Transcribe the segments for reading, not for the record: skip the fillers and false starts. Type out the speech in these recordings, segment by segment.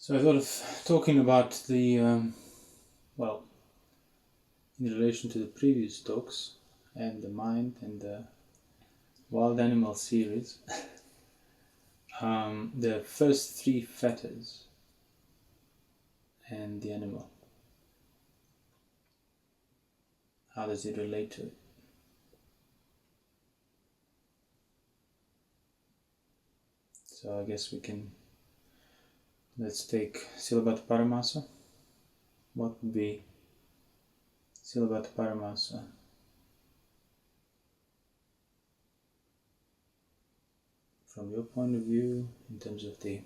So I thought of talking about the, in relation to the previous talks and the mind and the wild animal series, the first three fetters and the animal. How does it relate to it? So I guess let's take Silabhata Paramasa. What would be Silabhata Paramasa? From your point of view, in terms of the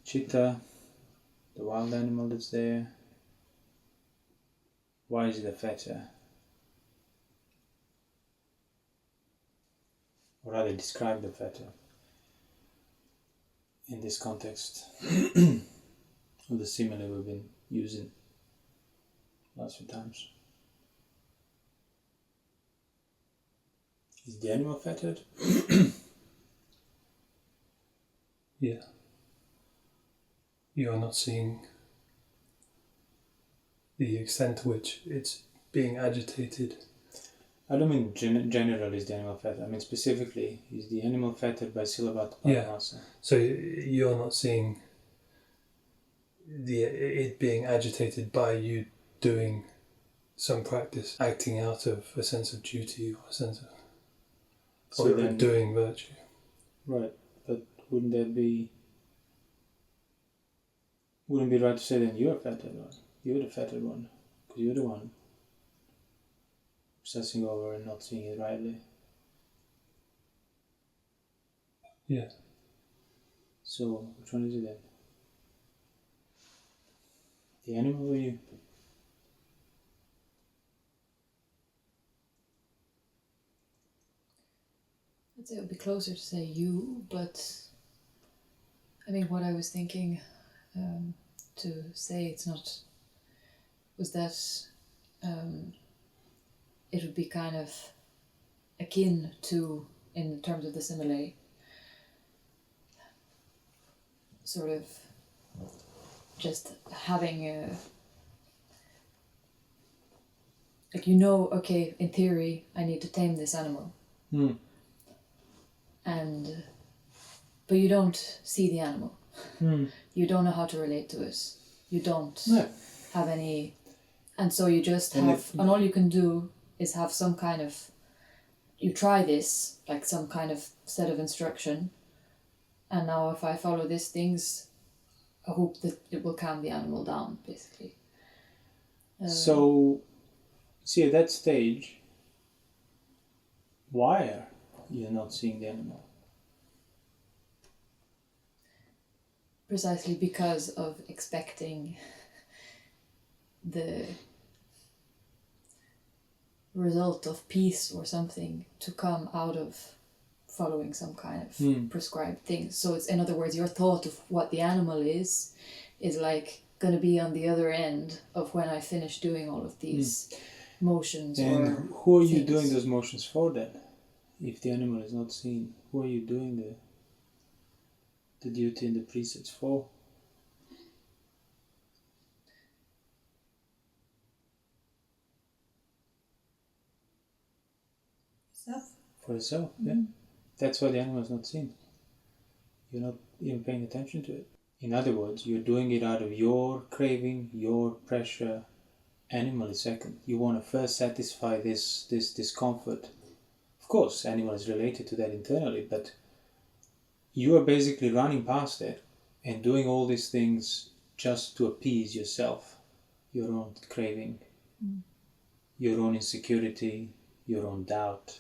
citta, the wild animal that's there, why is it a fetter? Or rather, describe the fetter in this context of the simile we've been using last few times. Is the animal fettered? Yeah. You are not seeing the extent to which it's being agitated. I don't mean general is the animal fettered. I mean specifically, is the animal fettered by Silabhata Paramasa? Yeah. So you're not seeing it being agitated by you doing some practice, acting out of a sense of duty or a sense of doing virtue. Right, but wouldn't it be right to say then you're a fettered one? You're the fettered one, because you're the one obsessing over and not seeing it rightly. Yeah. So which one is it then? The animal or you? I'd say it would be closer to say you, but I think what I was thinking to say it's not was that it would be kind of akin to, in terms of the simile, sort of just having okay, in theory I need to tame this animal. But you don't see the animal. You don't know how to relate to it. You don't have any, and so you just have, and all you can do is have some kind of, you try this, like some kind of set of instruction, and now if I follow these things, I hope that it will calm the animal down, basically. So, see, at that stage, why are you not seeing the animal? Precisely because of expecting the result of peace or something to come out of following some kind of prescribed thing. So it's, in other words, your thought of what the animal is like going to be on the other end of when I finish doing all of these motions. And who are you doing those motions for then? If the animal is not seen, who are you doing the duty and the precepts for? Self. For yourself, yeah. That's why the animal is not seen. You're not even paying attention to it. In other words, you're doing it out of your craving, your pressure. Animal is second. You want to first satisfy this discomfort. Of course, animal is related to that internally, but you are basically running past it and doing all these things just to appease yourself, your own craving, your own insecurity, your own doubt.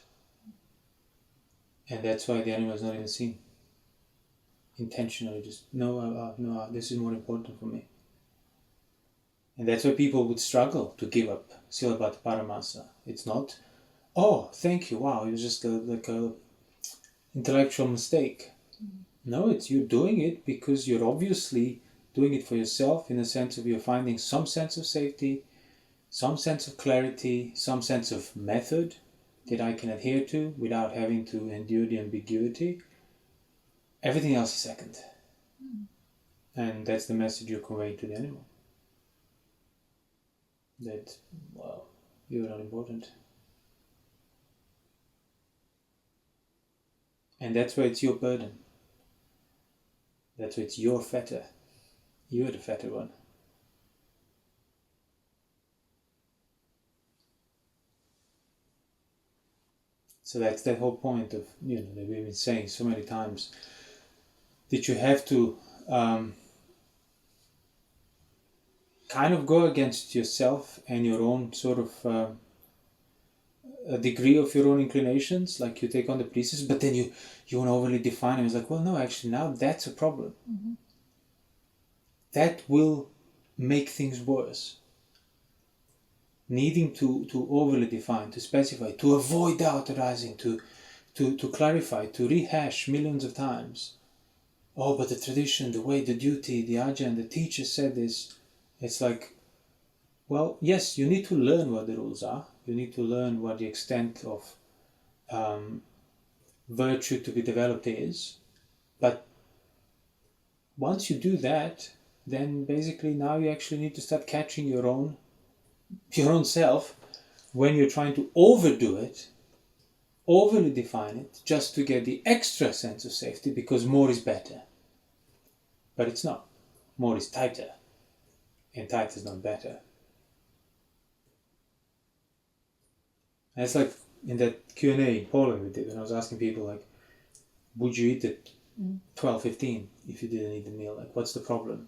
And that's why the animal is not even seen. Intentionally, just, no, this is more important for me. And that's why people would struggle to give up Silabhata Paramasa. It's not, oh, thank you, wow, it was just like a intellectual mistake. No, it's you're doing it because you're obviously doing it for yourself, in the sense of you're finding some sense of safety, some sense of clarity, some sense of method that I can adhere to without having to endure the ambiguity. Everything else is second. And that's the message you convey to the animal. That, well, you're not important. And that's why it's your burden. That's why it's your fetter. You're the fetter one. So that's that whole point of, that we've been saying so many times, that you have to kind of go against yourself and your own sort of a degree of your own inclinations, like you take on the precepts, but then you want to overly define them. It's like, well, no, actually, now that's a problem. Mm-hmm. That will make things worse. Needing to overly define, to specify, to avoid doubt arising, to clarify, to rehash millions of times. Oh, but the tradition, the way, the duty, the ajahn, the teacher said this. It's like, well, yes, you need to learn what the rules are. You need to learn what the extent of virtue to be developed is. But once you do that, then basically now you actually need to start catching your own self when you're trying to overdo it, overly define it, just to get the extra sense of safety, because more is better. But it's not. More is tighter. And tight is not better. And it's like in that Q&A in Poland we did, when I was asking people, like, would you eat at 12:15 if you didn't eat the meal? Like, what's the problem?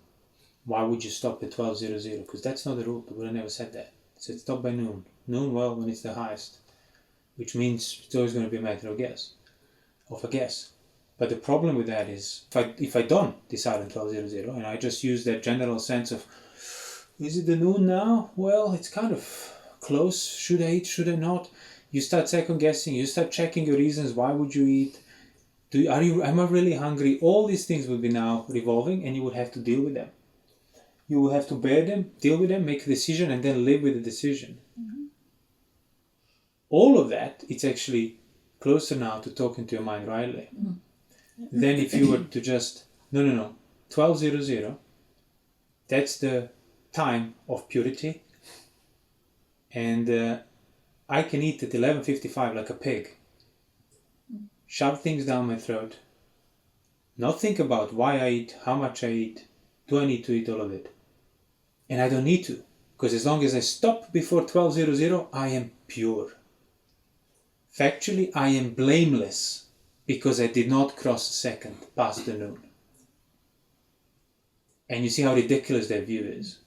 Why would you stop at 12:00? Because that's not the rule. The Buddha never said that. He said stop by noon. Noon, well, when it's the highest, which means it's always going to be a matter of a guess. But the problem with that is, if I don't decide on 12:00 and I just use that general sense of, is it the noon now? Well, it's kind of close. Should I eat? Should I not? You start second guessing. You start checking your reasons. Why would you eat? Am I really hungry? All these things will be now revolving, and you would have to deal with them. You will have to bear them, deal with them, make a decision, and then live with the decision. Mm-hmm. All of that, it's actually closer now to talking to your mind rightly. Mm-hmm. Than if you were to just, no, 12:00, that's the time of purity. And I can eat at 11:55 like a pig. Shove things down my throat. Not think about why I eat, how much I eat. Do I need to eat all of it? And I don't need to, because as long as I stop before 12:00, I am pure. Factually, I am blameless, because I did not cross a second past the noon. And you see how ridiculous that view is.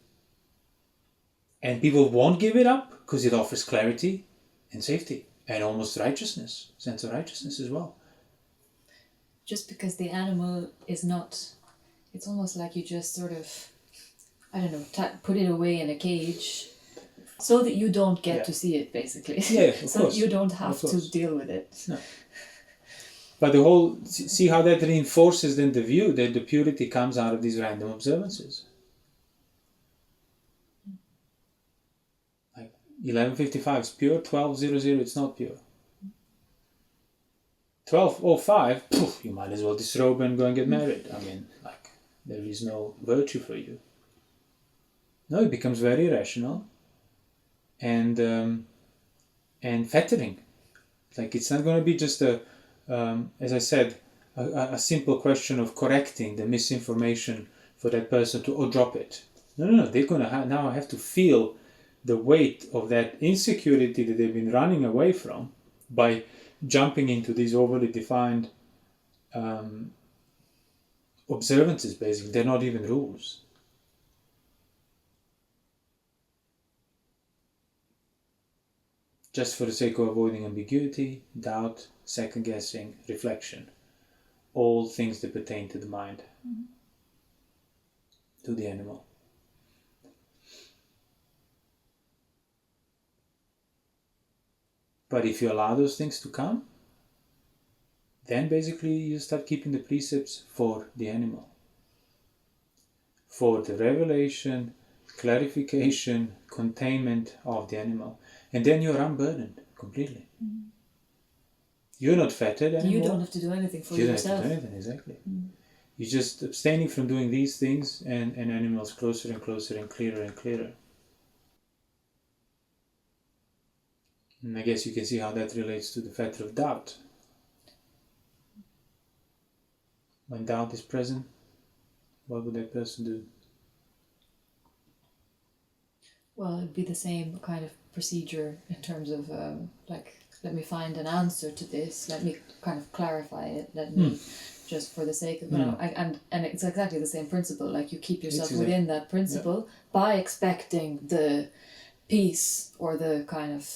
And people won't give it up, because it offers clarity and safety, and almost righteousness, sense of righteousness as well. Just because the animal is not, it's almost like you just sort of, I don't know, put it away in a cage so that you don't get to see it, basically. Yeah, of so course. you don't have to deal with it. No. But the whole, see how that reinforces then the view that the purity comes out of these random observances. Like 11:55 is pure, 12:00 it's not pure. 12:05, you might as well disrobe and go and get married. I mean, like, there is no virtue for you. No, it becomes very irrational and fettering. Like, it's not going to be just as I said, a simple question of correcting the misinformation for that person to drop it. No, they're going to now have to feel the weight of that insecurity that they've been running away from by jumping into these overly defined observances, basically. They're not even rules. Just for the sake of avoiding ambiguity, doubt, second guessing, reflection. All things that pertain to the mind, to the animal. But if you allow those things to come, then basically you start keeping the precepts for the animal. For the revelation, clarification, containment of the animal. And then you're unburdened completely. You're not fettered anymore. You don't have to do anything for yourself. You don't have to do anything, exactly. You're just abstaining from doing these things, and animals closer and closer and clearer and clearer. And I guess you can see how that relates to the fetter of doubt. When doubt is present, what would that person do? Well, it'd be the same kind of procedure in terms of let me find an answer to this, let me kind of clarify it, let me just for the sake of, and it's exactly the same principle, like you keep yourself within that principle by expecting the peace or the kind of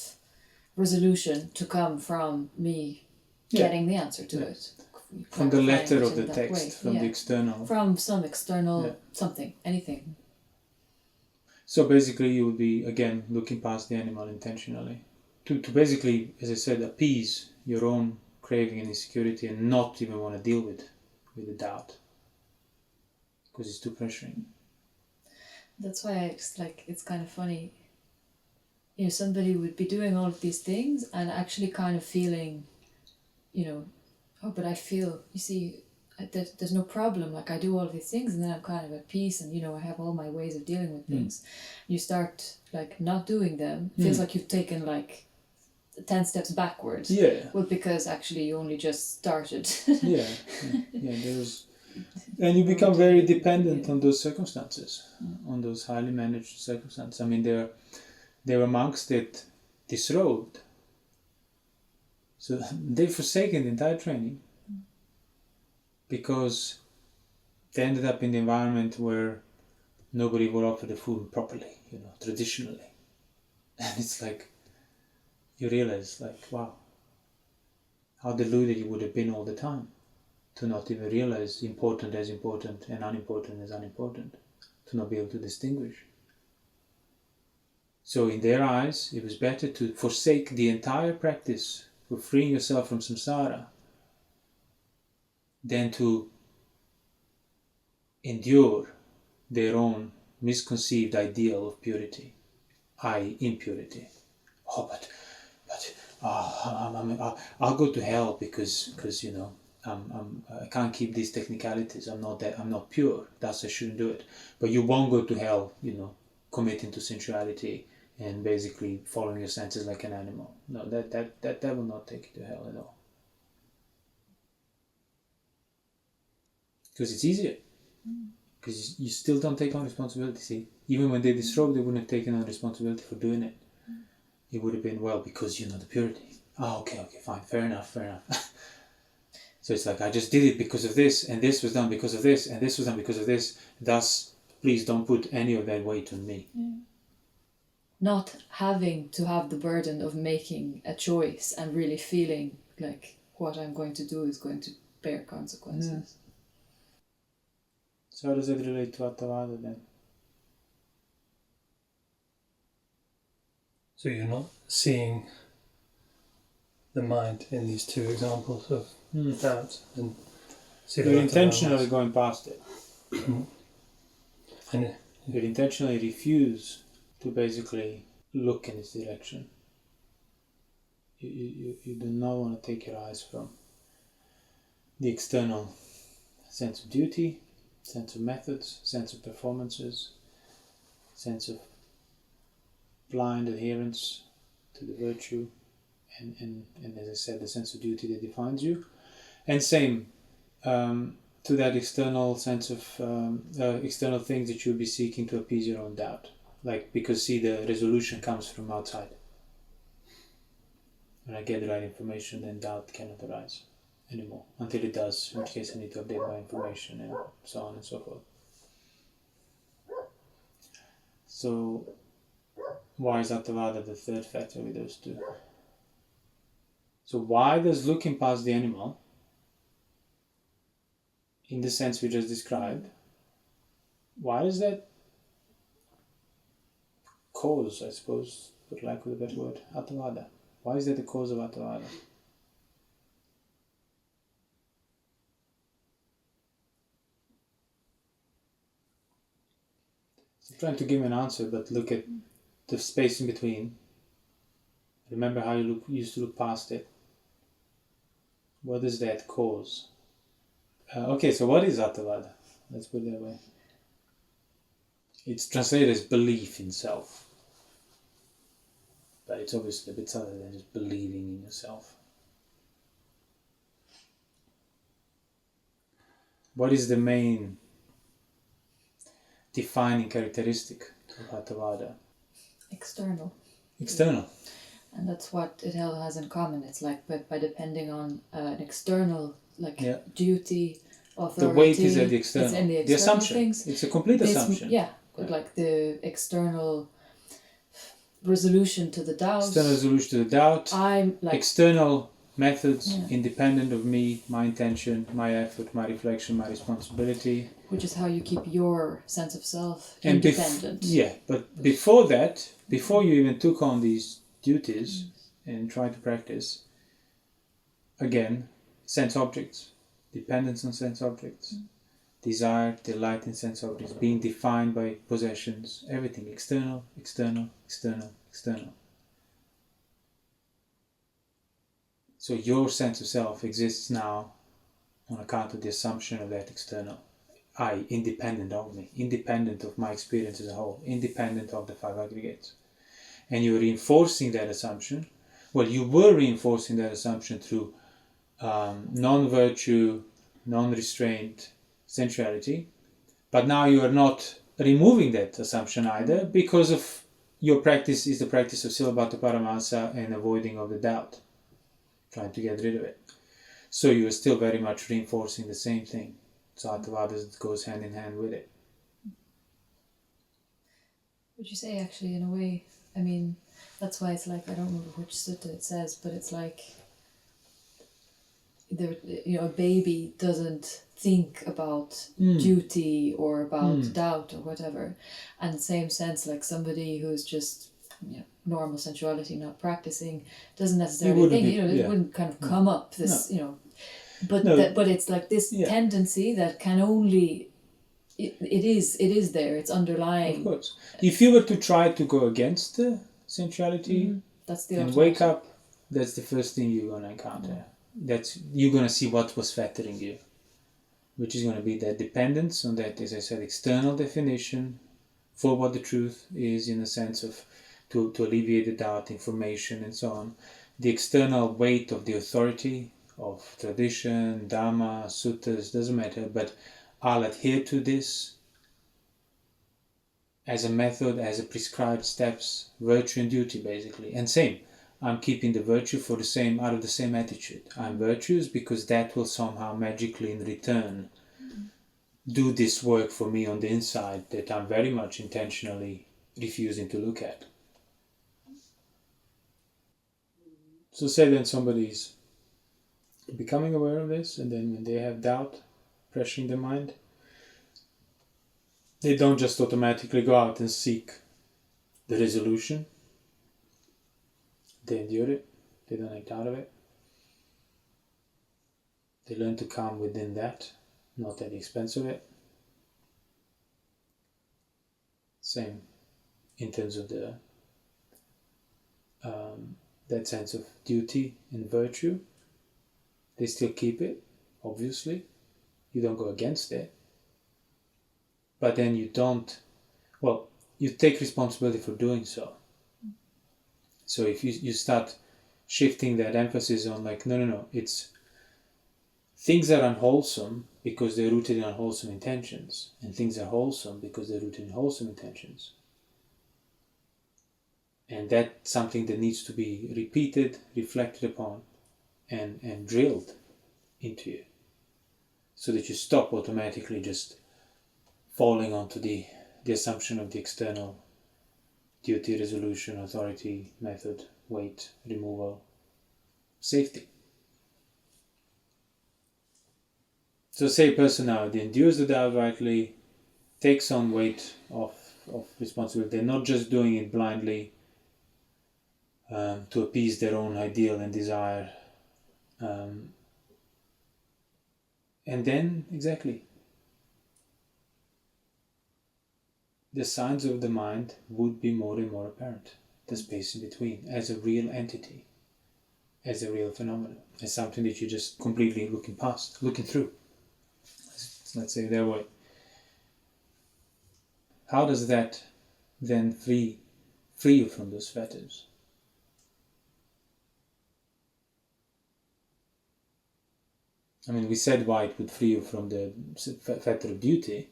resolution to come from me getting the answer to it. From the letter of the text, from the external. From some external something, anything. So basically you would be, again, looking past the animal intentionally. To basically, as I said, appease your own craving and insecurity and not even want to deal with the doubt. Because it's too pressuring. That's why it's kind of funny. You know, somebody would be doing all of these things and actually kind of feeling, oh, but I feel, you see, there's no problem. Like I do all these things and then I'm kind of at peace and, I have all my ways of dealing with things. You start not doing them. Feels like you've taken 10 steps backwards. Yeah. Well, because actually you only just started. Yeah. And you become very dependent on those circumstances, on those highly managed circumstances. I mean, there were monks that disrobed. So they forsaken the entire training because they ended up in the environment where nobody would offer the food properly, traditionally. And it's like, you realize, wow, how deluded you would have been all the time to not even realize important as important and unimportant as unimportant, to not be able to distinguish. So in their eyes, it was better to forsake the entire practice for freeing yourself from samsara than to endure their own misconceived ideal of purity, i.e. impurity. Oh, but I'll go to hell because I can't keep these technicalities. I'm not pure. Thus I shouldn't do it. But you won't go to hell, committing to sensuality and basically following your senses like an animal. No, that will not take you to hell at all. Because it's easier. Because you still don't take on responsibility. See, even when they disrobe, they wouldn't have taken on responsibility for doing it. It would have been, because the purity. Oh, okay, fine, fair enough. So it's like, I just did it because of this, and this was done because of this, and this was done because of this. Thus, please don't put any of that weight on me. Yeah. Not having to have the burden of making a choice and really feeling like what I'm going to do is going to bear consequences. Yeah. So how does that relate to Attavada then? So you're not seeing the mind in these two examples of doubt and you're intentionally going past it. And you intentionally refuse to basically look in this direction. You do not want to take your eyes from the external sense of duty, sense of methods, sense of performances, sense of blind adherence to the virtue, and as I said, the sense of duty that defines you, and same to that external sense of external things that you'll be seeking to appease your own doubt, because see, the resolution comes from outside. When I get the right information, then doubt cannot arise anymore, until it does, in which case I need to update my information and so on and so forth. So why is Attavada the third factor with those two? So why does looking past the animal, in the sense we just described, why does that cause, I suppose, for lack of a better word, Attavada? Why is that the cause of Attavada? So I'm trying to give an answer, but look at the space in between. Remember how you used to look past it. What does that cause? Okay, so what is Attavada? Let's put it that way. It's translated as belief in self. But it's obviously a bit other than just believing in yourself. What is the main defining characteristic of Attavada? External. External. And that's what it all has in common. It's like by depending on an external duty, authority. The weight is at the external. It's in the external assumption. Things. It's a complete assumption. Yeah, like the external resolution to the doubt. External resolution to the doubt. I'm like external methods independent of me, my intention, my effort, my reflection, my responsibility. Which is how you keep your sense of self independent. But before that, before you even took on these duties and tried to practice, again, sense objects, dependence on sense objects, desire, delight in sense objects, being defined by possessions, everything, external, external, external, external. So your sense of self exists now on account of the assumption of that external. I, independent of me, independent of my experience as a whole, independent of the 5 aggregates. And you're reinforcing that assumption. Well, you were reinforcing that assumption through non-virtue, non-restraint, sensuality. But now you are not removing that assumption either, because of your practice is the practice of Silabhata Paramasa and avoiding of the doubt, trying to get rid of it. So you are still very much reinforcing the same thing. So Attavada goes hand in hand with it. Would you say actually in a way, I mean, that's why it's like, I don't remember which sutta it says, but it's like, a baby doesn't think about duty or about doubt or whatever. And same sense, like somebody who's just normal sensuality, not practicing, doesn't necessarily think, it wouldn't kind of come up this, but it's like this tendency that can only, it is there, it's underlying. Of course. If you were to try to go against sensuality that's the and wake up, that's the first thing you're going to encounter. You're going to see what was fettering you, which is going to be that dependence on that, as I said, external definition for what the truth is, in the sense of to alleviate the doubt, information and so on. The external weight of the authority of tradition, dharma, suttas, doesn't matter, but I'll adhere to this as a method, as a prescribed steps, virtue and duty basically. And same, I'm keeping the virtue for the same, out of the same attitude. I'm virtuous because that will somehow magically in return do this work for me on the inside that I'm very much intentionally refusing to look at. So say then somebody's becoming aware of this, and then when they have doubt pressuring their mind, they don't just automatically go out and seek the resolution. They endure it. They don't act out of it. They learn to calm within that, not at the expense of it. Same in terms of the that sense of duty and virtue. They still keep it, obviously. You don't go against it. But then you take responsibility for doing so. So if you start shifting that emphasis on like, no, it's things are unwholesome because they're rooted in unwholesome intentions, and things are wholesome because they're rooted in wholesome intentions. And that's something that needs to be repeated, reflected upon, and drilled into you, so that you stop automatically just falling onto the assumption of the external duty, resolution, authority, method, weight, removal, safety. So say a person now endures the doubt rightly, takes on weight of responsibility. They're not just doing it blindly to appease their own ideal and desire. And then, exactly, the signs of the mind would be more and more apparent, the space in between, as a real entity, as a real phenomenon, as something that you're just completely looking through. let's say that way. How does that then free you from those fetters? I mean, we said why it would free you from the fetter of duty,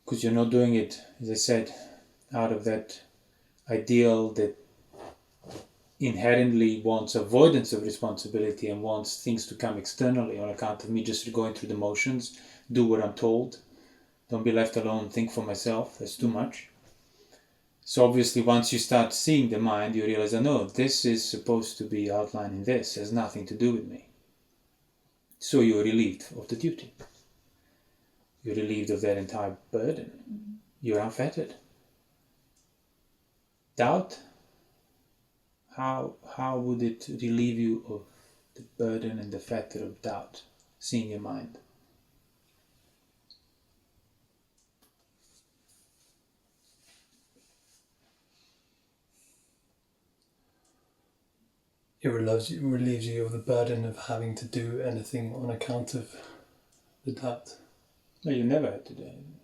because you're not doing it, as I said, out of that ideal that inherently wants avoidance of responsibility and wants things to come externally on account of me just going through the motions, do what I'm told, don't be left alone, think for myself, that's too much. So obviously once you start seeing the mind, you realize, oh no, this is supposed to be outlining this, it has nothing to do with me. So you're relieved of the duty. You're relieved of that entire burden. You're unfettered. Doubt? How would it relieve you of the burden and the fetter of doubt, seeing your mind? It relieves you of the burden of having to do anything on account of the doubt. No, you never had to do anything.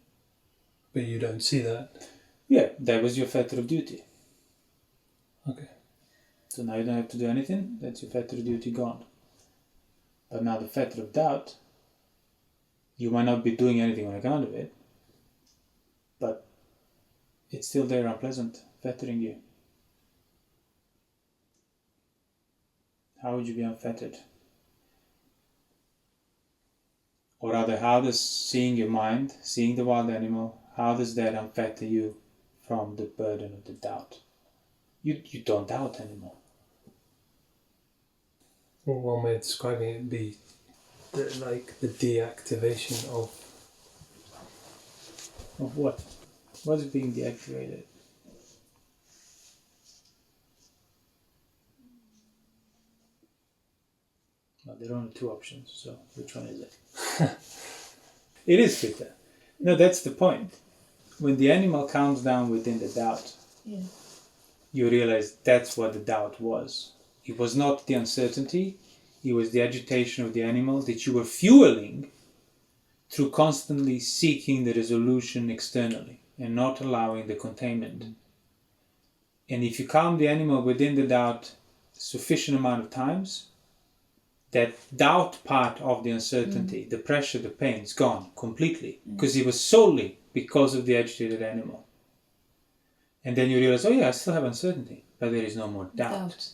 But you don't see that? Yeah, that was your fetter of duty. Okay. So now you don't have to do anything, that's your fetter of duty gone. But now the fetter of doubt, you might not be doing anything on account of it, but it's still there, unpleasant, fettering you. How would you be unfettered? Or rather, how does seeing your mind, seeing the wild animal, how does that unfetter you from the burden of the doubt? You don't doubt anymore. Well, one way of describing it would be the deactivation of... Of what? What is being deactivated? Well, there are only two options, so which one is it? It is citta. No, that's the point. When the animal calms down within the doubt, you realize that's what the doubt was. It was not the uncertainty, it was the agitation of the animal that you were fueling through constantly seeking the resolution externally and not allowing the containment. And if you calm the animal within the doubt sufficient amount of times, that doubt part of the uncertainty, the pressure, the pain is gone completely, because it was solely because of the agitated animal. And then you realize, oh yeah, I still have uncertainty, but there is no more doubt.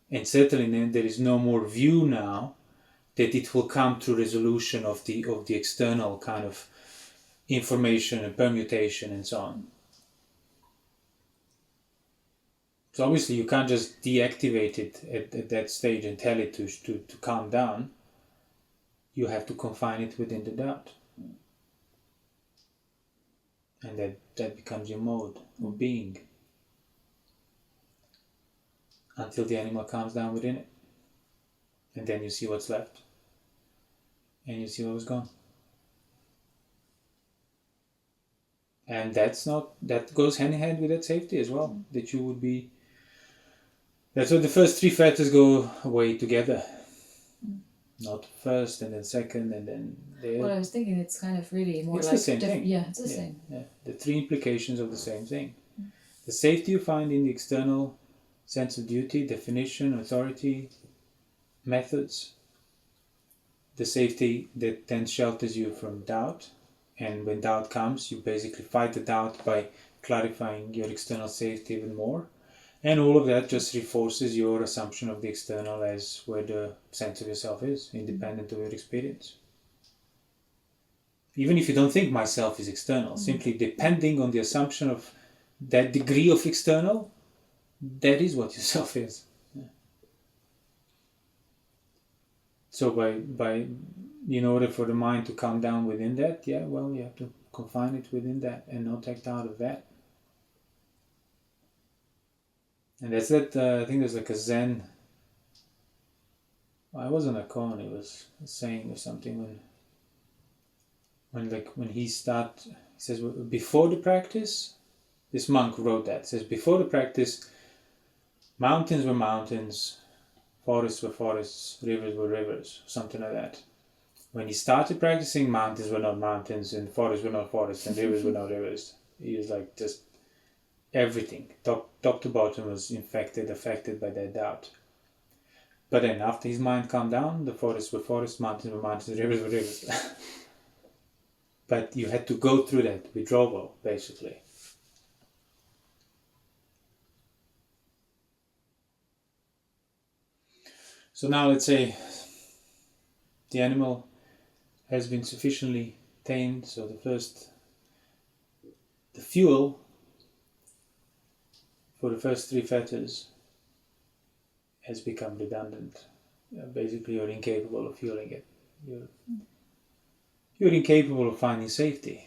And certainly then there is no more view now that it will come to resolution of the external kind of information and permutation and so on. So obviously you can't just deactivate it at that stage and tell it to calm down. You have to confine it within the doubt. And that becomes your mode of being. Until the animal calms down within it. And then you see what's left. And you see what was gone. And that goes hand in hand with that safety as well. That you would be... That's why the first three fetters go away together. Not first and then second and then there. Well, I was thinking it's kind of really more it's like... the same thing. Yeah, it's the same. Yeah. The three implications of the same thing. The safety you find in the external sense of duty, definition, authority, methods. The safety that then shelters you from doubt. And when doubt comes, you basically fight the doubt by clarifying your external safety even more. And all of that just reinforces your assumption of the external as where the sense of yourself is, independent of your experience. Even if you don't think myself is external, simply depending on the assumption of that degree of external, that is what yourself is. Yeah. So by in order for the mind to calm down within that, you have to confine it within that and not act out of that. And that's that, I think there's like a Zen, I wasn't a koan, he was saying or something when he says before the practice, this monk wrote that, says before the practice, mountains were mountains, forests were forests, rivers were rivers, something like that. When he started practicing, mountains were not mountains, and forests were not forests, and rivers were not rivers. He was like just everything, top to bottom, was affected by that doubt. But then after his mind calmed down, the forests were forests, mountains were mountains, rivers were rivers. But you had to go through that withdrawal, basically. So now let's say the animal has been sufficiently tamed, so the fuel for the first 3 fetters has become redundant. Basically, you're incapable of fueling it. You're incapable of finding safety.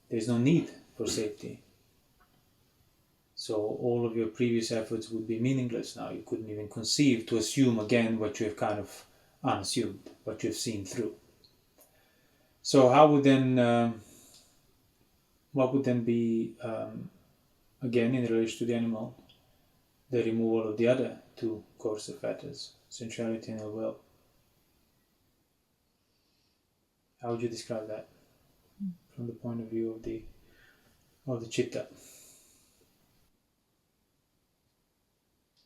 There's no need for safety. So all of your previous efforts would be meaningless now. You couldn't even conceive to assume again what you have kind of unassumed, what you've seen through. So how would then, what would then be, again in relation to the animal, the removal of the other 2 coarser fetters, sensuality and ill will? How would you describe that from the point of view of the citta?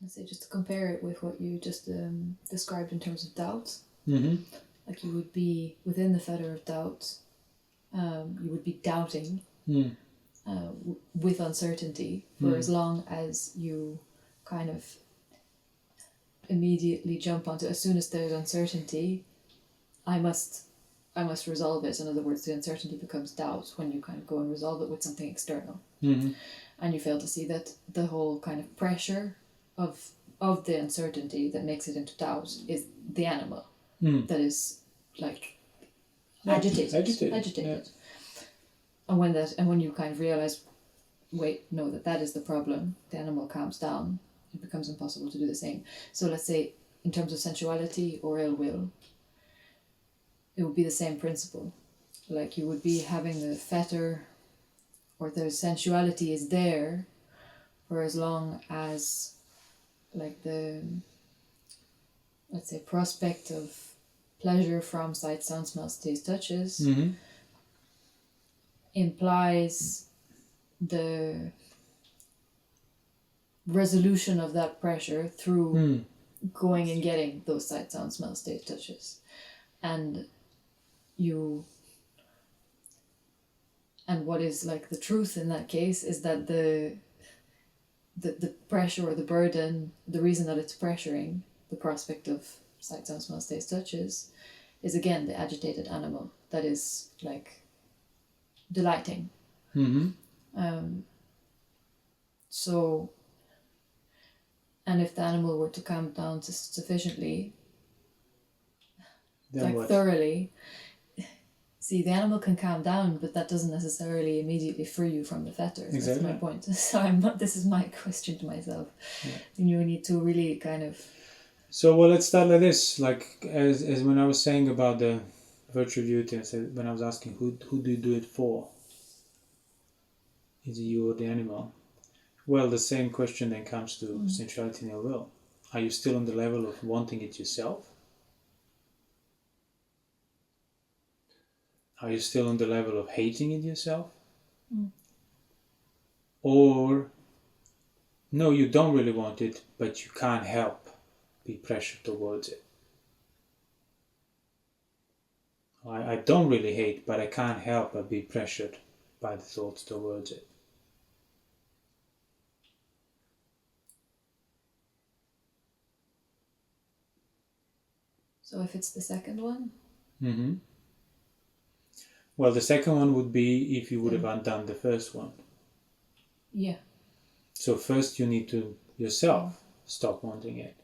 Let's say, just to compare it with what you just described in terms of doubt. Like you would be within the fetter of doubt, you would be doubting with uncertainty for as long as you kind of immediately jump onto, as soon as there's uncertainty, I must resolve it. In other words, the uncertainty becomes doubt when you kind of go and resolve it with something external. And you fail to see that the whole kind of pressure of the uncertainty that makes it into doubt is the animal that is like agitated. Yeah. And when you kind of realize, wait, no, that is the problem, the animal calms down, it becomes impossible to do the same. So let's say in terms of sensuality or ill will, it would be the same principle. Like you would be having the fetter or the sensuality is there for as long as like the, let's say, prospect of pleasure from sight, sound, smells, taste, touches implies the resolution of that pressure through going and getting those sight, sound, smells, taste, touches. And what is like the truth in that case is that the pressure or the burden, the reason that it's pressuring the prospect of sight, sound, smells, taste, touches is again the agitated animal that is like delighting. So, and if the animal were to calm down sufficiently, Then like what? thoroughly, see, the animal can calm down, but that doesn't necessarily immediately free you from the fetters. Exactly. That's my point. So this is my question to myself. And you need to really kind of... So, well, let's start like this. Like, as when I was saying about the virtue duty, I said, when I was asking who do you do it for? Is it you or the animal? Well, the same question then comes to sensuality and ill will. Are you still on the level of wanting it yourself? Are you still on the level of hating it yourself? Or, no, you don't really want it, but you can't help be pressured towards it. I don't really hate, but I can't help but be pressured by the thoughts towards it. So if it's the second one? Well, the second one would be if you would have undone the first one. Yeah. So first you need to yourself stop wanting it.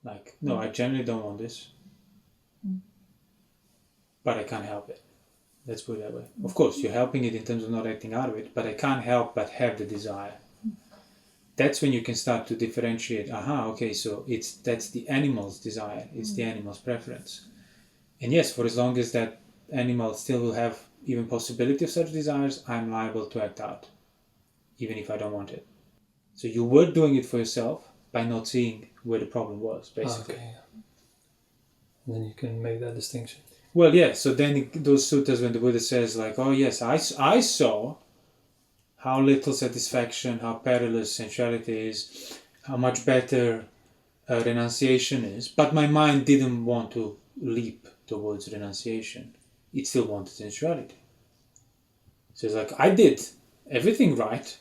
Like, no, I generally don't want this. But I can't help it. Let's put it that way. Of course, you're helping it in terms of not acting out of it, but I can't help but have the desire. That's when you can start to differentiate. Okay, so that's the animal's desire. It's the animal's preference. And yes, for as long as that animal still will have even possibility of such desires, I'm liable to act out, even if I don't want it. So you were doing it for yourself by not seeing where the problem was, basically. Okay. And then you can make that distinction. Well, yeah, so then those suttas when the Buddha says like, oh yes, I saw how little satisfaction, how perilous sensuality is, how much better renunciation is, but my mind didn't want to leap towards renunciation. It still wanted sensuality. So it's like, I did everything right.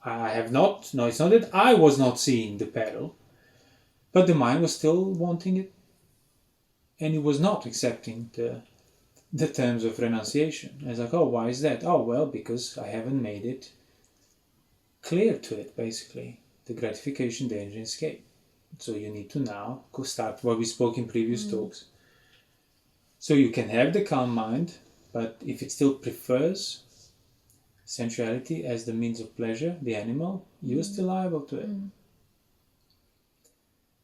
I have not, no, it's not that I was not seeing the peril, but the mind was still wanting it, and it was not accepting the terms of renunciation. And it's like, oh, why is that? Oh, well, because I haven't made it clear to it, basically. The gratification, danger, and escape. So you need to now go start what we spoke in previous talks. So you can have the calm mind, but if it still prefers sensuality as the means of pleasure, the animal, you're still liable to it.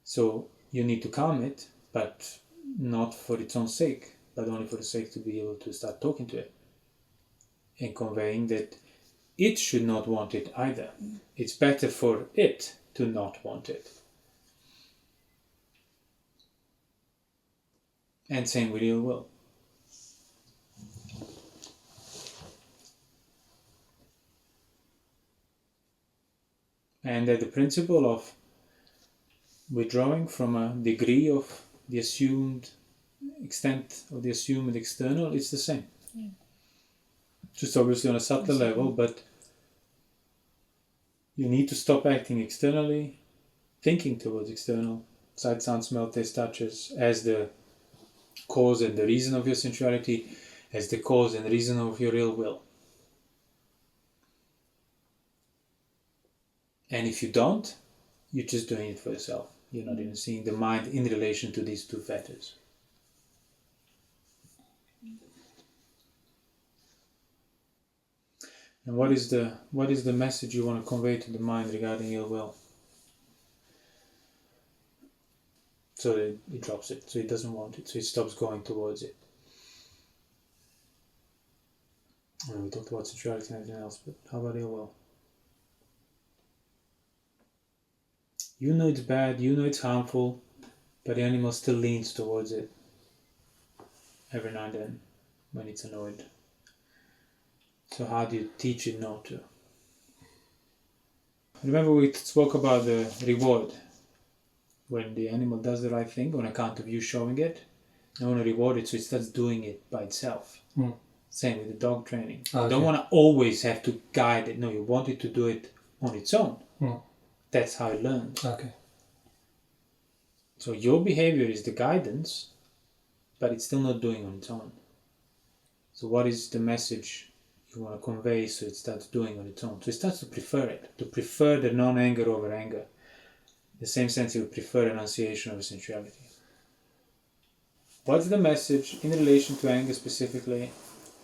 So you need to calm it, but not for its own sake, but only for the sake to be able to start talking to it and conveying that it should not want it either. It's better for it to not want it. And same with ill will. And that the principle of withdrawing from a degree of the assumed extent of the assumed external, it's the same. Yeah. Just obviously on a subtle level, but you need to stop acting externally, thinking towards external, sight, sound, smell, taste, touches, as the cause and the reason of your sensuality, as the cause and reason of your ill will. And if you don't, you're just doing it for yourself. You're not even seeing the mind in relation to these two fetters. And what is the message you want to convey to the mind regarding ill will? So that it drops it, so it doesn't want it, so it stops going towards it. And we talked about sensuality and everything else, but how about ill will? You know it's bad, you know it's harmful, but the animal still leans towards it every now and then when it's annoyed. So how do you teach it not to? Remember we spoke about the reward. When the animal does the right thing on account of you showing it, you want to reward it so it starts doing it by itself. Same with the dog training. Okay. You don't want to always have to guide it. No, you want it to do it on its own. That's how it learns. Okay. So your behavior is the guidance, but it's still not doing on its own. So what is the message you want to convey so it starts doing on its own? So it starts to prefer the non-anger over anger. In the same sense, you would prefer renunciation over sensuality. What's the message in relation to anger specifically?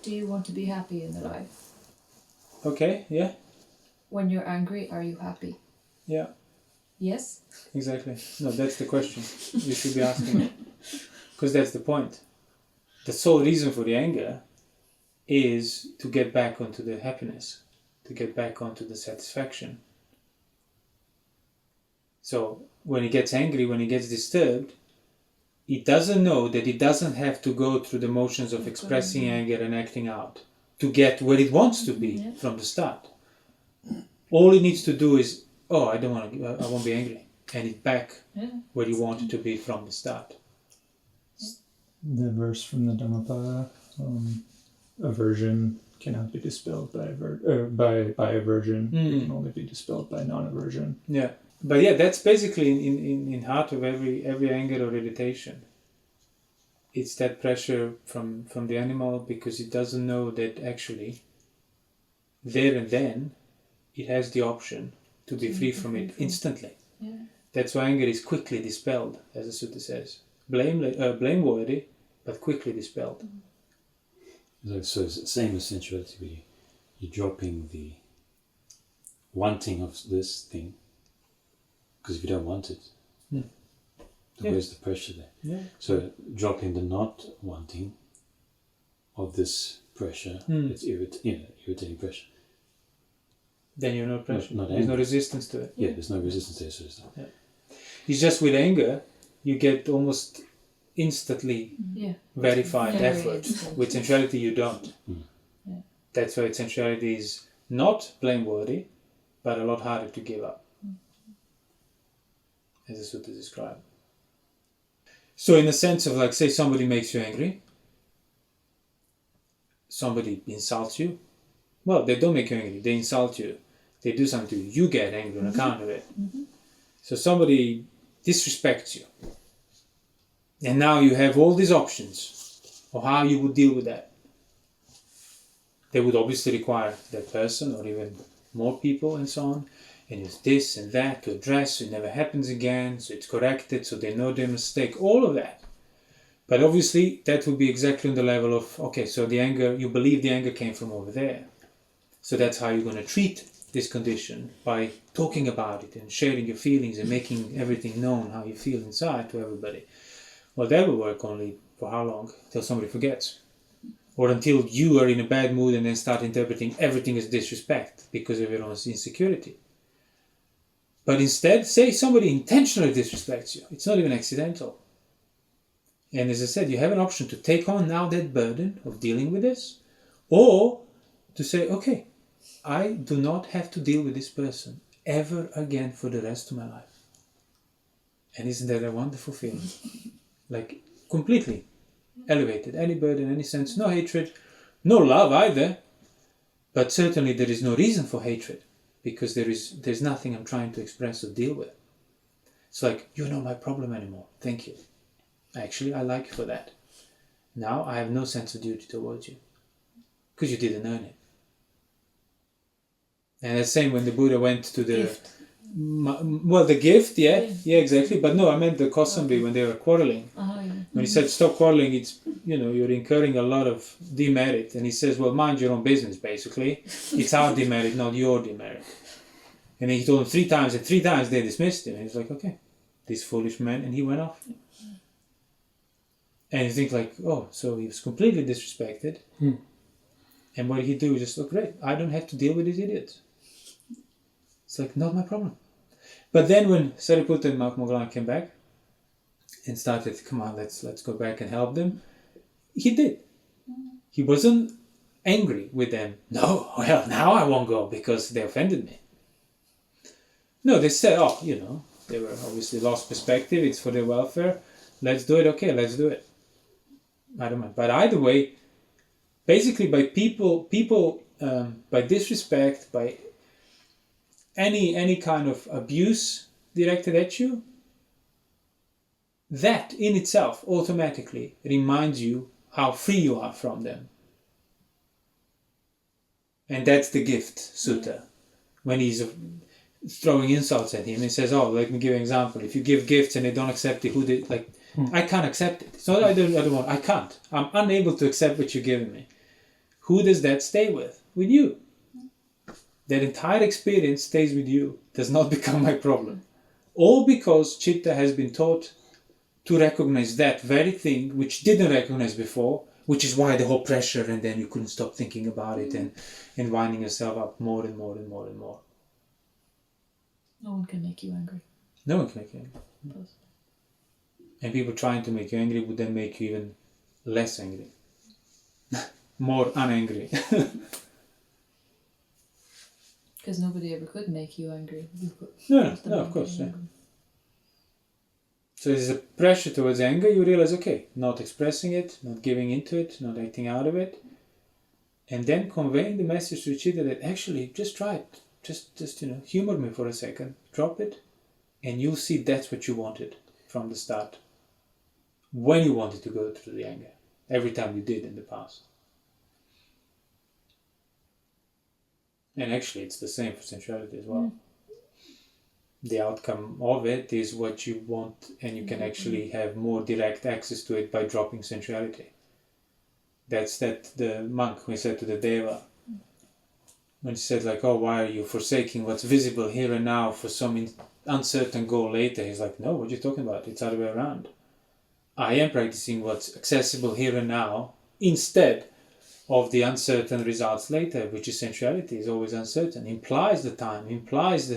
Do you want to be happy in the life? Okay, yeah. When you're angry, are you happy? Yeah. Yes? Exactly. No, that's the question you should be asking. Because that's the point. The sole reason for the anger is to get back onto the happiness, to get back onto the satisfaction. So when he gets angry, when he gets disturbed, he doesn't know that it doesn't have to go through the motions of expressing anger and acting out to get where it wants to be from the start. All he needs to do is, I won't be angry, and it's back where you want it to be from the start. The verse from the Dhammapada, aversion cannot be dispelled by aversion. It can only be dispelled by non-aversion. Yeah. But yeah, that's basically in heart of every anger or irritation. It's that pressure from the animal because it doesn't know that actually there and then it has the option to be free from it instantly. Yeah. That's why anger is quickly dispelled, as the sutta says. Blameworthy, but quickly dispelled. So it's the same as sensuality, where you're dropping the wanting of this thing. Because if you don't want it, then where's the pressure there? Yeah. So dropping the not wanting of this pressure, it's irritating pressure. Then you're not pressure. Not there's no resistance to it. Yeah, there's no resistance there. So it's just with anger, you get almost instantly Yeah. verified Very effort. instant. With sensuality, you don't. Yeah. That's why sensuality is not blameworthy, but a lot harder to give up, as the sutta described. So in the sense of, like, say somebody makes you angry, somebody insults you, well, they don't make you angry, they insult you, they do something to you, you get angry on account of it. So somebody disrespects you, and now you have all these options of how you would deal with that. They would obviously require that person or even more people and so on, and use this and that to address so it never happens again, so it's corrected, so they know their mistake, all of that. But obviously that would be exactly on the level of, okay, so the anger, you believe the anger came from over there. So that's how you're going to treat this condition, by talking about it and sharing your feelings and making everything known how you feel inside to everybody. Well, that will work only for how long? Till somebody forgets. Or until you are in a bad mood and then start interpreting everything as disrespect because of your own insecurity. But instead, say somebody intentionally disrespects you. It's not even accidental. And as I said, you have an option to take on now that burden of dealing with this, or to say, okay, I do not have to deal with this person ever again for the rest of my life. And isn't that a wonderful feeling? Like, completely elevated. Any burden, any sense, no hatred, no love either. But certainly there is no reason for hatred, because there's nothing I'm trying to express or deal with. It's like, you're not my problem anymore. Thank you. Actually, I like you for that. Now I have no sense of duty towards you, because you didn't earn it. And the same when the Buddha went to the Gift. The gift, yeah, exactly. But no, I meant the Kosambi when they were quarreling. When he said stop quarreling, it's, you're incurring a lot of demerit. And he says, well, mind your own business, basically. It's our demerit, not your demerit. And he told them 3 times, and 3 times they dismissed him. And he's like, okay, this foolish man, and he went off. And you think like, oh, so he was completely disrespected. And what did he do? Just, look, great, I don't have to deal with these idiots. It's like, not my problem. But then when Sariputta and Moggallana came back and started, come on, let's go back and help them, he did. He wasn't angry with them. No, well, now I won't go because they offended me. No, they said, they were obviously lost perspective, it's for their welfare, let's do it, okay, let's do it. I don't mind. But either way, basically by people, by disrespect, by any kind of abuse directed at you, that in itself automatically reminds you how free you are from them. And that's the gift sutta. When he's throwing insults at him, he says, let me give you an example. If you give gifts and they don't accept it, I can't accept it. It's not I don't want, I can't. I'm unable to accept what you're giving me. Who does that stay with? With you. That entire experience stays with you, does not become my problem. All because citta has been taught to recognize that very thing which didn't recognize before, which is why the whole pressure, and then you couldn't stop thinking about it and winding yourself up more and more and more and more. No one can make you angry. No one can make you angry. And people trying to make you angry would then make you even less angry. More unangry. Because nobody ever could make you angry. No, of course. Yeah. So there's a pressure towards anger. You realize, okay, not expressing it, not giving into it, not acting out of it, and then conveying the message to citta that actually, just try it, just humor me for a second, drop it, and you'll see that's what you wanted from the start. When you wanted to go through the anger, every time you did in the past. And actually, it's the same for sensuality as well. The outcome of it is what you want, and you can actually have more direct access to it by dropping sensuality. That's the monk when he said to the Deva, when he said like, why are you forsaking what's visible here and now for some uncertain goal later? He's like, no, what are you talking about? It's the other way around. I am practicing what's accessible here and now instead of the uncertain results later, which is sensuality, is always uncertain, implies the time, implies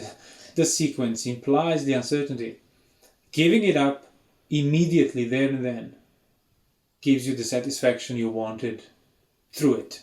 the sequence, implies the uncertainty. Giving it up immediately there and then gives you the satisfaction you wanted through it.